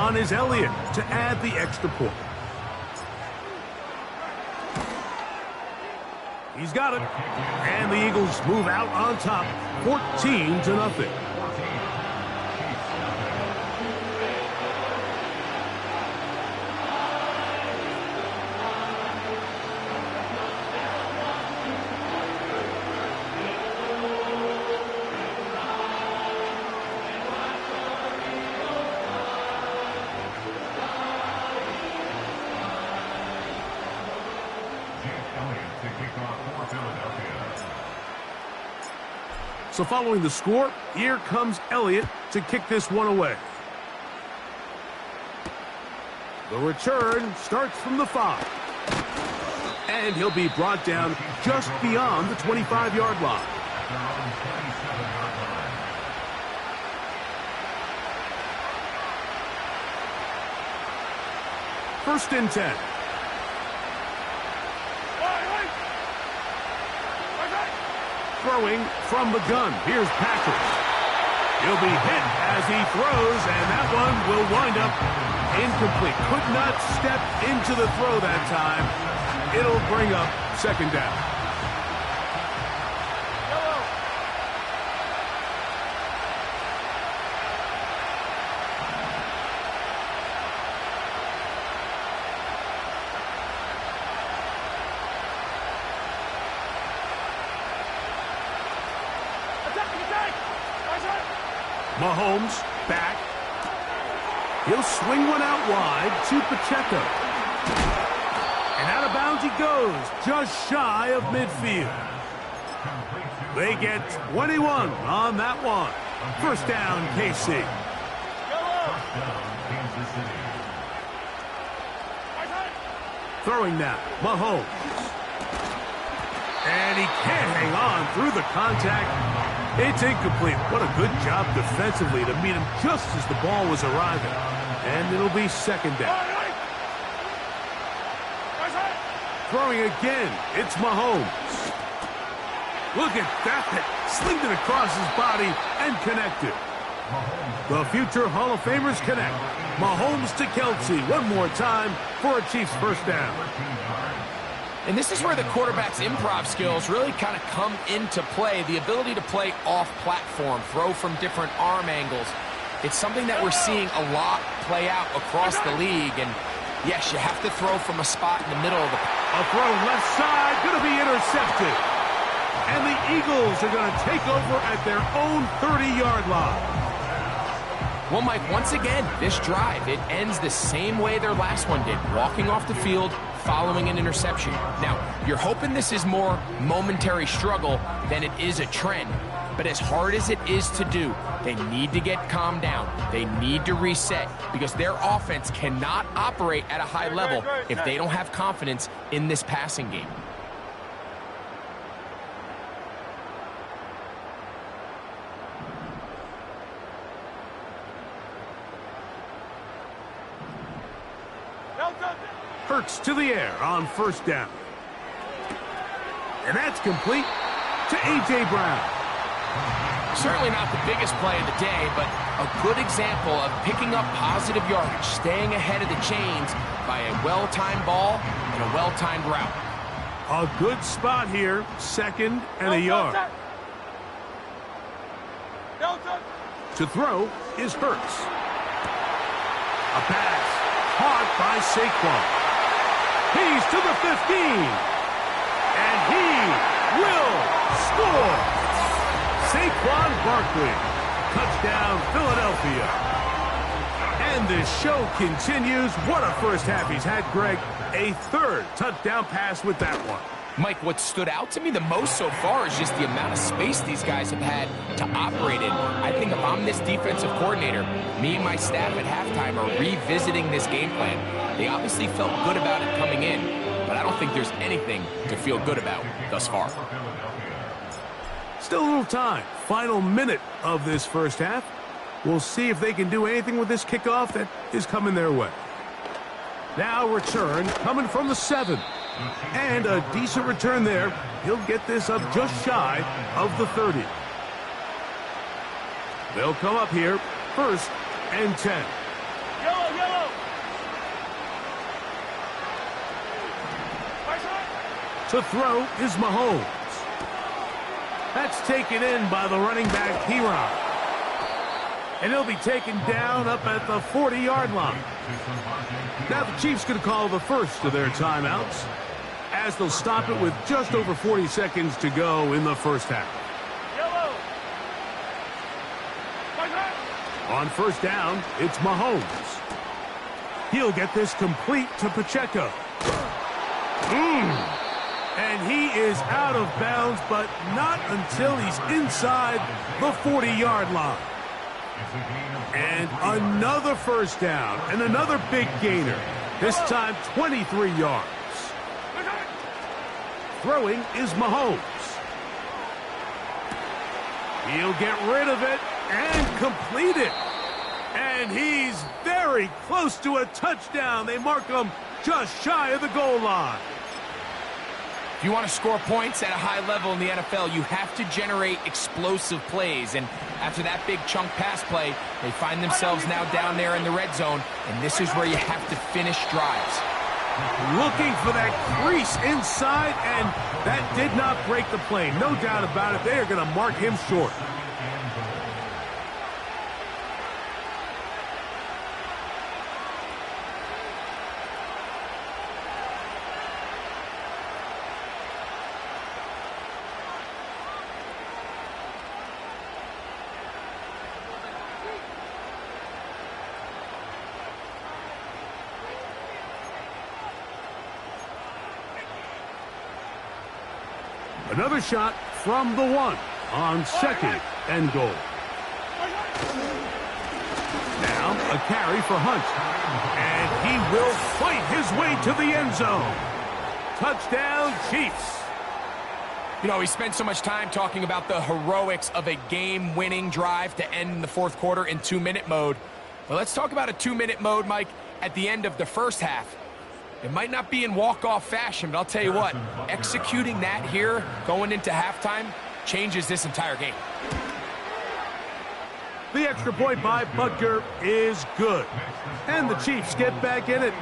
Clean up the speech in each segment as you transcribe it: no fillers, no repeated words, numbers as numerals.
on is Elliott to add the extra point. He's got it. And the Eagles move out on top, 14-0. So following the score, here comes Elliott to kick this one away. The return starts from the 5. And he'll be brought down just beyond the 25-yard line. First and 10. Throwing from the gun. Here's Patrick. He'll be hit as he throws, and that one will wind up incomplete. Could not step into the throw that time. It'll bring up second down. Mahomes back. He'll swing one out wide to Pacheco. And out of bounds he goes, just shy of midfield. They get 21 on that one. First down, KC. Throwing now, Mahomes. And he can't hang on through the contact. It's incomplete. What a good job defensively to meet him just as the ball was arriving. And it'll be second down. Throwing again. It's Mahomes. Look at that. Slinged it across his body and connected. The future Hall of Famers connect. Mahomes to Kelsey one more time for a Chiefs first down. And this is where the quarterback's improv skills really kind of come into play. The ability to play off-platform, throw from different arm angles. It's something that we're seeing a lot play out across the league. And, yes, you have to throw from a spot in the middle of the... A throw left side, going to be intercepted. And the Eagles are going to take over at their own 30-yard line. Well, Mike, once again, this drive, it ends the same way their last one did, walking off the field, following an interception. Now, you're hoping this is more momentary struggle than it is a trend. But as hard as it is to do, they need to get calmed down. They need to reset because their offense cannot operate at a high level if they don't have confidence in this passing game. Hurts to the air on first down. And that's complete to A.J. Brown. Certainly not the biggest play of the day, but a good example of picking up positive yardage, staying ahead of the chains by a well-timed ball and a well-timed route. A good spot here, second and a yard. To throw is Hurts. A pass caught by Saquon. He's to the 15. And he will score. Saquon Barkley. Touchdown, Philadelphia. And the show continues. What a first half he's had, Greg. A third touchdown pass with that one. Mike, what stood out to me the most so far is just the amount of space these guys have had to operate in. I think if I'm this defensive coordinator, me and my staff at halftime are revisiting this game plan. They obviously felt good about it coming in, but I don't think there's anything to feel good about thus far. Still a little time. Final minute of this first half. We'll see if they can do anything with this kickoff that is coming their way. Now return coming from the 7. And a decent return there. He'll get this up just shy of the 30. They'll come up here, first and 10. To throw is Mahomes. That's taken in by the running back, Piron. And he'll be taken down up at the 40-yard line. Now the Chiefs going to call the first of their timeouts, as they'll stop it with just over 40 seconds to go in the first half. On first down, it's Mahomes. He'll get this complete to Pacheco. And he is out of bounds, but not until he's inside the 40-yard line. And another first down, and another big gainer. This time 23 yards. Throwing is Mahomes. He'll get rid of it and complete it. And he's very close to a touchdown. They mark him just shy of the goal line. If you want to score points at a high level in the NFL, you have to generate explosive plays. And after that big chunk pass play, they find themselves now down there in the red zone. And this is where you have to finish drives. Looking for that crease inside, and that did not break the play. No doubt about it. They are going to mark him short. Another shot from the one on second and goal. Now a carry for Hunt. And he will fight his way to the end zone. Touchdown, Chiefs. You know, we spent so much time talking about the heroics of a game-winning drive to end the fourth quarter in 2-minute mode. Well, let's talk about a 2-minute mode, Mike, at the end of the first half. It might not be in walk-off fashion, but I'll tell you what, executing that here, going into halftime, changes this entire game. The extra point by Butker is good. And the Chiefs get back in it.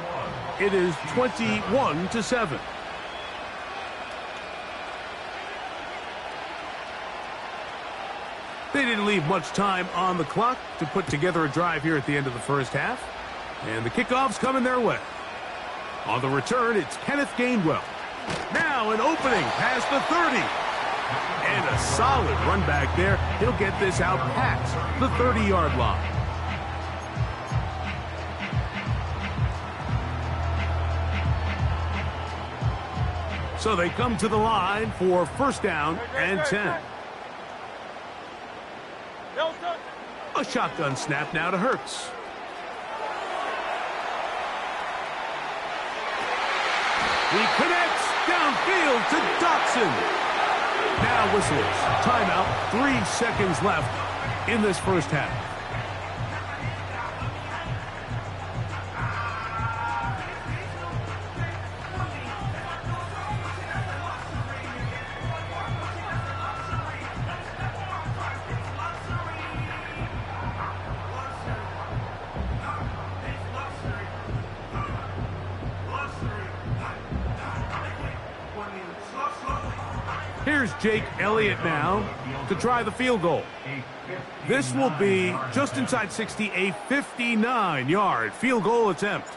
It is 21-7. They didn't leave much time on the clock to put together a drive here at the end of the first half. And the kickoff's coming their way. On the return, it's Kenneth Gainwell. Now an opening past the 30. And a solid run back there. He'll get this out past the 30-yard line. So they come to the line for first down and 10. A shotgun snap now to Hurts. He connects downfield to Dotson. Now whistles. Timeout. 3 seconds left in this first half. Here's Jake Elliott now to try the field goal. This will be just inside 60, a 59-yard field goal attempt.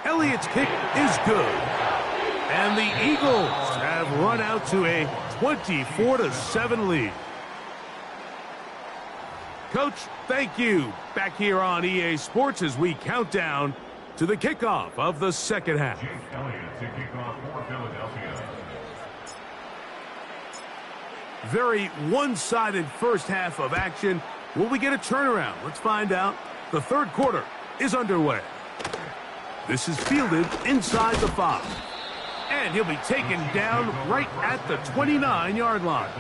Elliott's kick is good. And the Eagles have run out to a 24-7 lead. Coach, thank you. Back here on EA Sports as we count down to the kickoff of the second half. Very one-sided first half of action. Will we get a turnaround? Let's find out. The third quarter is underway. This is fielded inside the 5. And he'll be taken down right at the 29-yard line.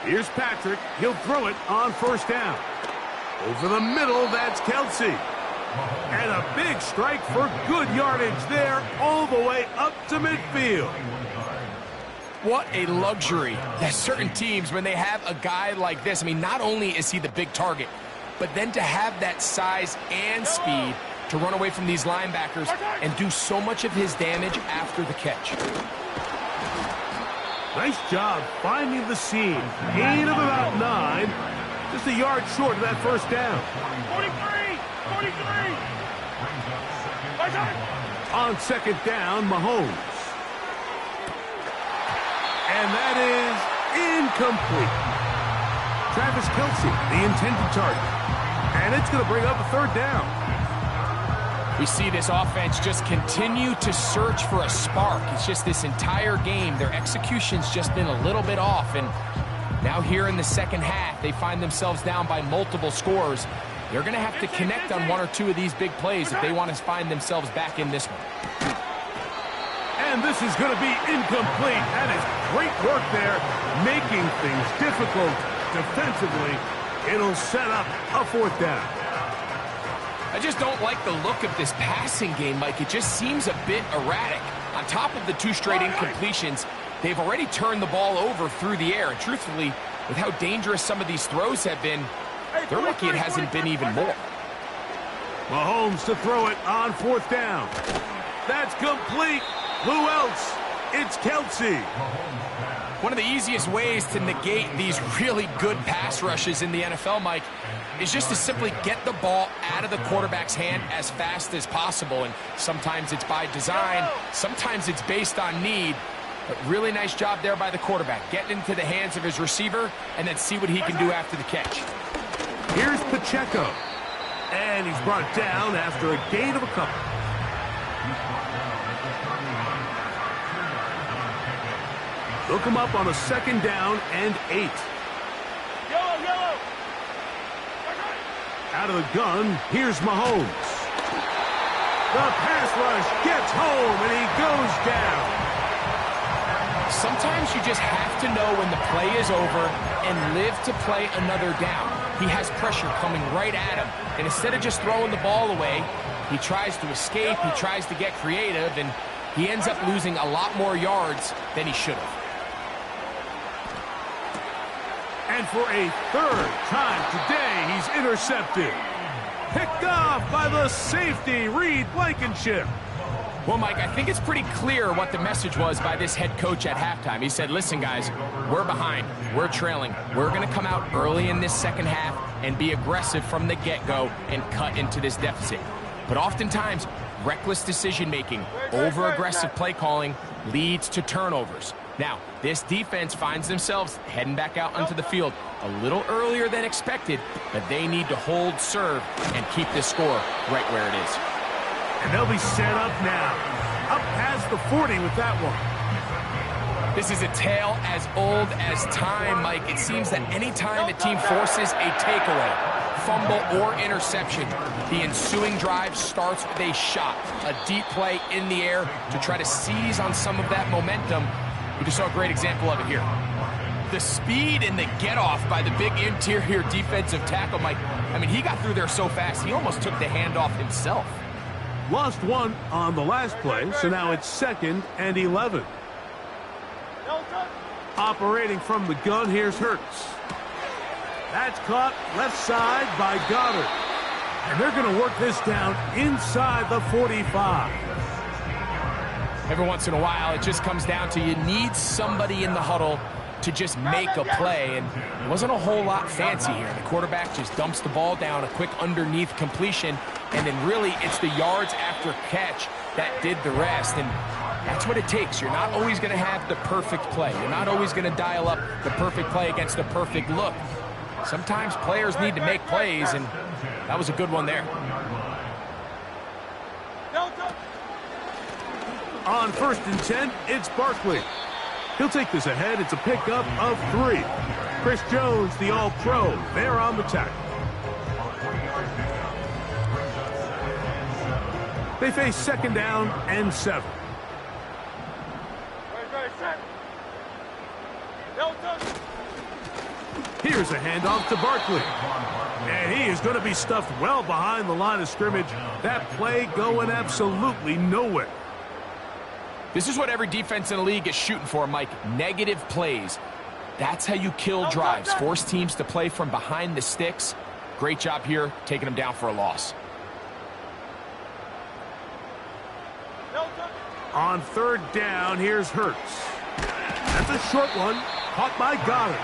Here's Patrick. He'll throw it on first down. Over the middle, that's Kelsey. And a big strike for good yardage there all the way up to midfield. What a luxury that certain teams, when they have a guy like this, I mean, not only is he the big target, but then to have that size and speed to run away from these linebackers and do so much of his damage after the catch. Nice job finding the seam. Gain of about 9. Just a yard short of that first down. 43! 43! On second down, Mahomes. And that is incomplete. Travis Kelsey, the intended target. And it's going to bring up a third down. We see this offense just continue to search for a spark. It's just this entire game, their execution's just been a little bit off. And now here in the second half, they find themselves down by multiple scores. They're going to have to connect on one or two of these big plays if they want to find themselves back in this one. And this is going to be incomplete. That is great work there, making things difficult defensively. It'll set up a fourth down. I just don't like the look of this passing game, Mike. It just seems a bit erratic. On top of the 2 straight incompletions, they've already turned the ball over through the air. And truthfully, with how dangerous some of these throws have been, they're lucky it hasn't been even more. Mahomes to throw it on fourth down. That's complete. Who else? It's Kelsey. One of the easiest ways to negate these really good pass rushes in the NFL, Mike, is just to simply get the ball out of the quarterback's hand as fast as possible. And sometimes it's by design, sometimes it's based on need. But really nice job there by the quarterback, getting into the hands of his receiver and then see what he can do after the catch. Here's Pacheco. And he's brought down after a gain of a couple. They'll come up on a second down and 8. Yellow! Out of the gun, here's Mahomes. The pass rush gets home, and he goes down. Sometimes you just have to know when the play is over and live to play another down. He has pressure coming right at him, and instead of just throwing the ball away, he tries to escape, he tries to get creative, and he ends up losing a lot more yards than he should have. And for a third time today, he's intercepted. Picked off by the safety, Reed Blankenship. Well, Mike, I think it's pretty clear what the message was by this head coach at halftime. He said, listen, guys, we're behind. We're trailing. We're going to come out early in this second half and be aggressive from the get-go and cut into this deficit. But oftentimes, reckless decision-making, over-aggressive play calling leads to turnovers. Now, this defense finds themselves heading back out onto the field a little earlier than expected, but they need to hold serve and keep this score right where it is. And they'll be set up now. Up past the 40 with that one. This is a tale as old as time, Mike. It seems that any time a team forces a takeaway, fumble, or interception, the ensuing drive starts with a shot, a deep play in the air to try to seize on some of that momentum. We just saw a great example of it here. The speed and the get-off by the big interior defensive tackle, Mike. I mean, he got through there so fast, he almost took the handoff himself. Lost one on the last play, so now it's 2nd and 11. Operating from the gun, here's Hurts. That's caught left side by Goddard. And they're going to work this down inside the 45. Every once in a while, it just comes down to you need somebody in the huddle to just make a play, and it wasn't a whole lot fancy here. The quarterback just dumps the ball down, a quick underneath completion, and then really it's the yards after catch that did the rest, and that's what it takes. You're not always going to have the perfect play. You're not always going to dial up the perfect play against the perfect look. Sometimes players need to make plays, and that was a good one there. On 1st and 10, it's Barkley. He'll take this ahead. It's a pickup of 3. Chris Jones, the All-Pro, there on the tackle. They face 2nd down and 7. Here's a handoff to Barkley. And he is going to be stuffed well behind the line of scrimmage. That play going absolutely nowhere. This is what every defense in the league is shooting for, Mike. Negative plays. That's how you kill drives. Force teams to play from behind the sticks. Great job here, taking them down for a loss. On third down, here's Hurts. That's a short one, caught by Goddard.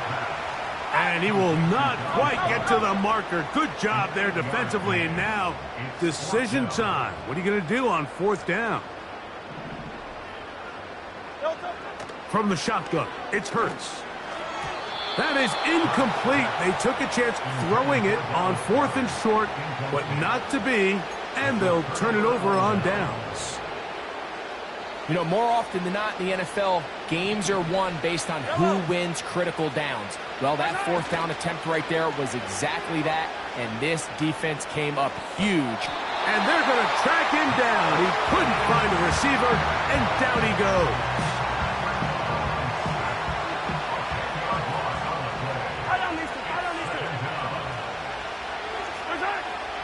And he will not quite get to the marker. Good job there defensively, and now decision time. What are you going to do on fourth down? From the shotgun, it's Hurts. That is incomplete. They took a chance throwing it on fourth and short, but not to be, and they'll turn it over on downs. You know, more often than not in the NFL, games are won based on who wins critical downs. Well, that fourth down attempt right there was exactly that, and this defense came up huge. And they're going to track him down. He couldn't find a receiver, and down he goes.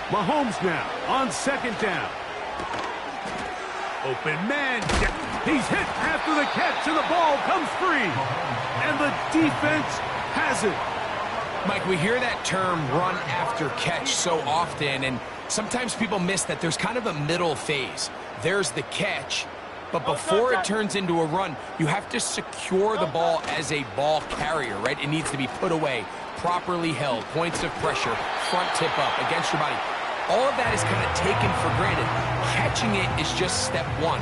Mahomes now on second down. Open man. He's hit after the catch, and the ball comes free. And the defense has it. Mike, we hear that term run after catch so often, and sometimes people miss that there's kind of a middle phase. There's the catch, but before it turns into a run, you have to secure the ball as a ball carrier, right? It needs to be put away, properly held, points of pressure, front tip up against your body. All of that is kind of taken for granted. Catching it is just step one.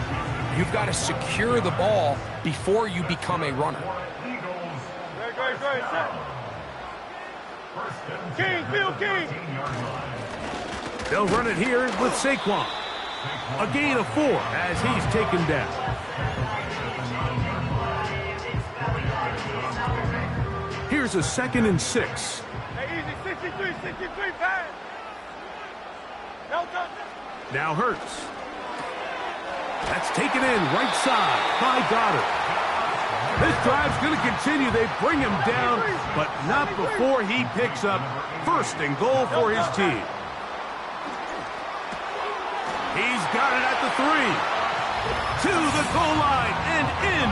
You've got to secure the ball before you become a runner. King. They'll run it here with Saquon. A gain of 4 as he's taken down. Here's a 2nd and 6. Hey, easy, 63, pass. Now Hurts. That's taken in right side by Goddard. This drive's going to continue. They bring him down, but not before he picks up first and goal for his team. He's got it at the 3. To the goal line and in.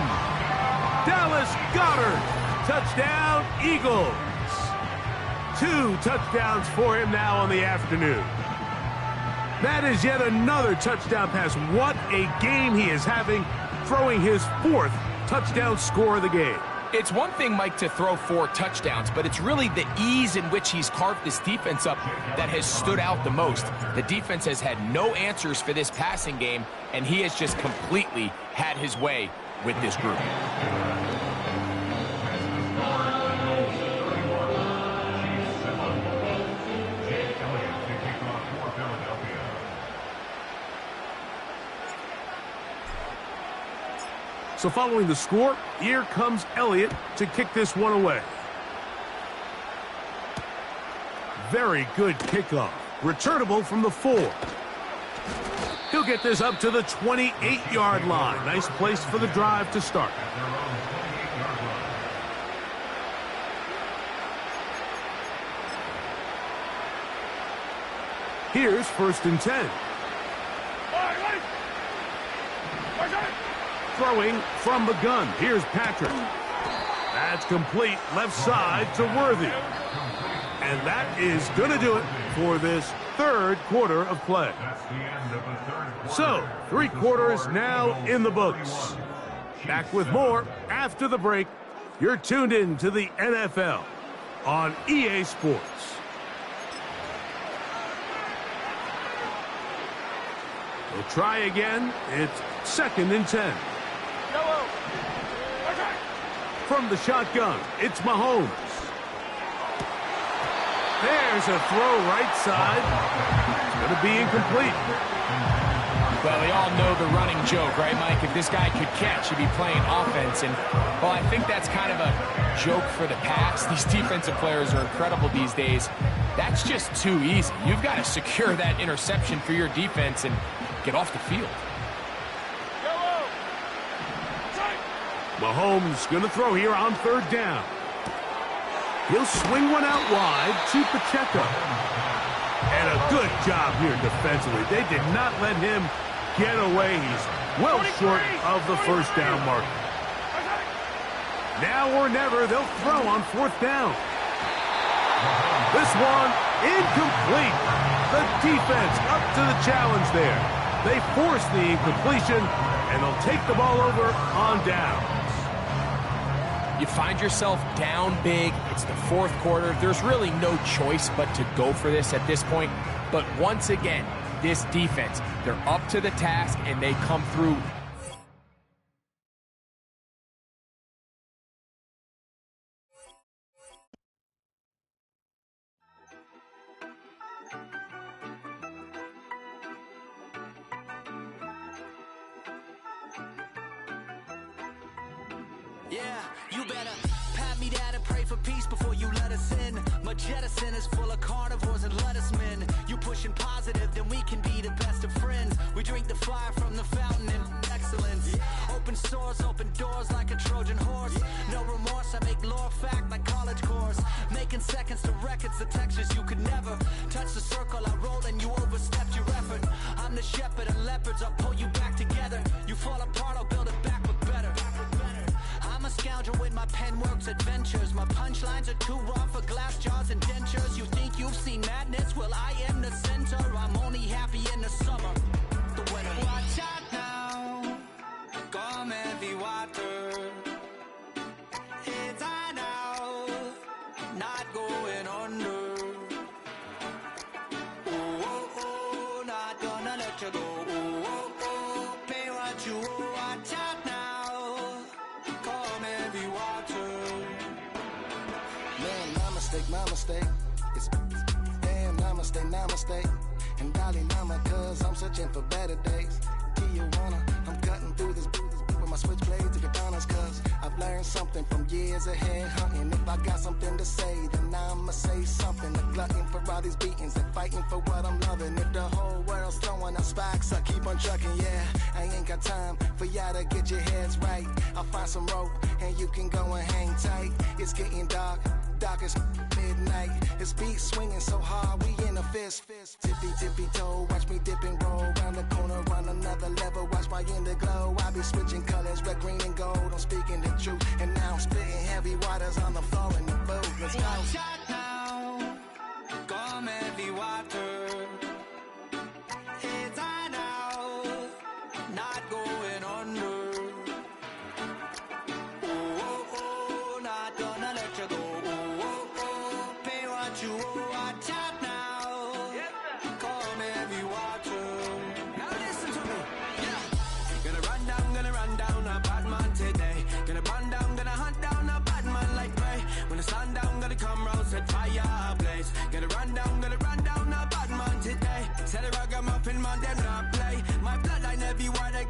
Dallas Goedert. Touchdown, Eagles. 2 touchdowns for him now on the afternoon. That is yet another touchdown pass. What a game he is having, throwing his 4th touchdown score of the game. It's one thing, Mike, to throw 4 touchdowns, but it's really the ease in which he's carved this defense up that has stood out the most. The defense has had no answers for this passing game, and he has just completely had his way with this group. So following the score, here comes Elliott to kick this one away. Very good kickoff. Returnable from the 4. He'll get this up to the 28-yard line. Nice place for the drive to start. Here's 1st and 10. Throwing from the gun. Here's Patrick. That's complete left side to Worthy. And that is going to do it for this 3rd quarter of play. So, 3 quarters now in the books. Back with more after the break. You're tuned in to the NFL on EA Sports. We'll try again. It's 2nd and 10. From the shotgun, it's Mahomes. There's a throw right side. It's going to be incomplete. Well, we all know the running joke, right, Mike? If this guy could catch, he'd be playing offense. And, well, I think that's kind of a joke for the past. These defensive players are incredible these days. That's just too easy. You've got to secure that interception for your defense and get off the field. Mahomes going to throw here on 3rd down. He'll swing one out wide to Pacheco. And a good job here defensively. They did not let him get away. He's well short of the 1st down mark. Now or never, they'll throw on 4th down. This one incomplete. The defense up to the challenge there. They force the incompletion, and they'll take the ball over on downs. You find yourself down big. It's the 4th quarter. There's really no choice but to go for this at this point. But once again, this defense, they're up to the task, and they come through. Yeah, you better pat me down and pray for peace before you let us in. My jettison is full of carnivores and lettucemen. You pushing positive, then we can be the best of friends. We drink the fire from the fountain in excellence. Open sores, open doors like a Trojan horse. No remorse, I make lore fact like college course. Making seconds to records, the textures you could never touch the circle I roll and you overstepped your effort. I'm the shepherd and leopards, I'll pull you back together. You fall apart, I'll build it back with better. I'm a scoundrel with my pen works adventures. My punchlines are too raw for glass jars and dentures. You think you've seen madness? Well, I am the center. I'm only happy in the summer. The winter. Watch out now. Come heavy water. It's high now. Not going under. Oh, oh, oh. Not gonna let you go. Oh, oh, oh. Pay what you owe. Watch out now. My mistake, it's damn namaste, and darling mama, cause I'm searching for better days. Tijuana, I'm cutting through this with my switchblades to katanas, cause I've learned something from years ahead hunting. If I got something to say, then I'ma say something. A glutton for all these beatings and fighting for what I'm loving. If the whole world's throwing out sparks, I keep on trucking, yeah. I ain't got time for y'all to get your heads right. I'll find some rope and you can go and hang tight. It's getting dark as midnight. This beat swinging so hard, we in a fist. Tippy toe, watch me dip and roll round the corner, on another level. Watch my glow. I be switching colors, red, green, and gold. I'm speaking the truth, and now I'm spitting heavy waters on the floor in the boat. Let's go. Watch out now, come heavy water. It's high now, not going under. Oh, oh, oh, not gonna let you go. You watch out now. Come heavy water. Now listen to me. Yeah. Gonna run down a bad man today. Gonna run down, gonna hunt down a bad man like Ray. When the sun down, gonna come round, set fire blaze. Gonna run down a bad man today. Said the ragamuffin man, them not play. My bloodline heavy water.